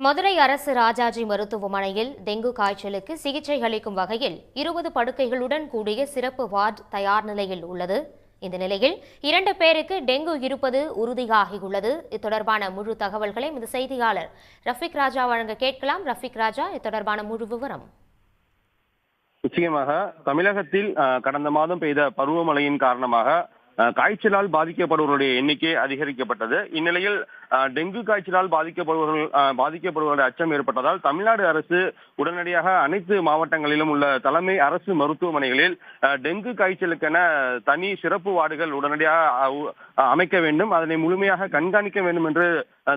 மதுரை அரசு ராஜாஜி மருத்துவமனையில் டெங்கு காய்ச்சலுக்கு சிகிச்சை அளிக்கும் வகையில் 20 படுக்கைகளுடன் கூடிய சிறப்பு வார்டு தயார் நிலையில் உள்ளது. இந்த நிலையில் 2 பேருக்கு டெங்கு இருப்பது உறுதியாகியுள்ளது. இது தொடர்பான முழு தகவல்களை இந்த செய்தியாளர் ரஃபீக் ராஜா வழங்க கேட்கலாம். ரஃபீக் ராஜா, இது தொடர்பான முழு விவரம். நிச்சயமாக தமிழகத்தில் கடந்த மாதம் பெய்த பருவமழையின் காரணமாக காய்ச்சலால் பாதிக்கப்படுபவர்களுடைய எண்ணிக்கை அதிகரிக்கப்பட்டது. இந்நிலையில் டெங்கு காய்ச்சலால் பாதிக்கப்படுவர்களுடைய அச்சம் ஏற்பட்டதால் தமிழ்நாடு அரசு உடனடியாக அனைத்து மாவட்டங்களிலும் உள்ள தலைமை அரசு மருத்துவமனைகளில் டெங்கு காய்ச்சலுக்கென தனி சிறப்பு வார்டுகள் உடனடியாக அமைக்க வேண்டும், அதனை முழுமையாக கண்காணிக்க வேண்டும் என்று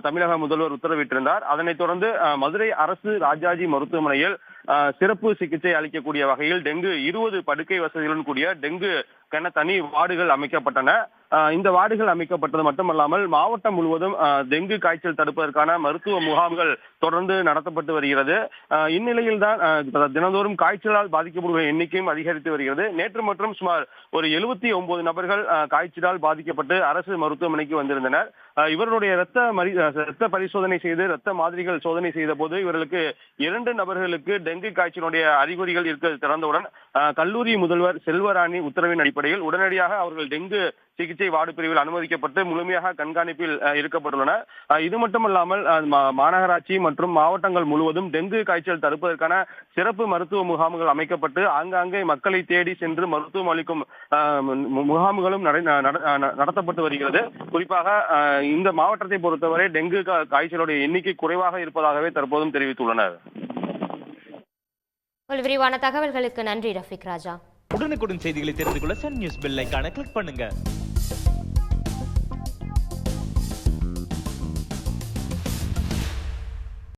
தமிழக முதல்வர் உத்தரவிட்டிருந்தார். அதனைத் தொடர்ந்து மதுரை அரசு ராஜாஜி மருத்துவமனையில் சிறப்பு சிகிச்சை அளிக்கக்கூடிய வகையில் டெங்கு 20 படுக்கை வசதிகளுடன் கூடிய டெங்கு தனி வார்டுகள் அமைக்கப்பட்டன. இந்த வார்டுகள் அமைக்கப்பட்டது மட்டுமல்லாமல் மாவட்டம் முழுவதும் டெங்கு காய்ச்சல் தடுப்பதற்கான மருத்துவ முகாம்கள் தொடர்ந்து நடத்தப்பட்டு வருகிறது. இந்நிலையில் தான் தினந்தோறும் காய்ச்சலால் பாதிக்கப்படுவதன் எண்ணிக்கையும் அதிகரித்து வருகிறது. நேற்று மற்றும் சுமார் ஒரு 79 நபர்கள் காய்ச்சலால் பாதிக்கப்பட்டு அரசு மருத்துவமனைக்கு வந்திருந்தனர். இவர்களுடைய இரத்த பரிசோதனை செய்து இரத்த மாதிரிகள் சோதனை செய்த போது இவர்களுக்கு 2 நபர்களுக்கு டெங்கு காய்ச்சலுடைய அறிகுறிகள் இருக்க திறந்தவுடன் கல்லூரி முதல்வர் செல்வராணி உத்தரவின் அடிப்படையில் உடனடியாக அவர்கள் டெங்கு சிகிச்சை வார்டு பிரிவில் அனுமதிக்கப்பட்டு முழுமையாக கண்காணிப்பில் இருக்கப்பட்டுள்ளனர். இது மட்டுமல்லாமல் மாநகராட்சி மற்றும் மாவட்டங்கள் முழுவதும் டெங்கு காய்ச்சல் தடுப்பதற்கான சிறப்பு மருத்துவ முகாம்கள் அமைக்கப்பட்டு ஆங்காங்கே மக்களை தேடி சென்று மருத்துவம் அளிக்கும் முகாம்களும் நடத்தப்பட்டு வருகிறது. குறிப்பாக இந்த மாவட்டத்தை பொறுத்தவரை டெங்கு காய்ச்சலுடைய எண்ணிக்கை குறைவாக இருப்பதாகவே தற்போதும் தெரிவித்துள்ளனர். விரிவான தகவல்களுக்கு நன்றி ரஃபீக் ராஜா. உடனுக்குடன் செய்திகளை தெரிந்து கொள்ள சன் நியூஸ் பெல் ஐகானை கிளிக் பண்ணுங்க.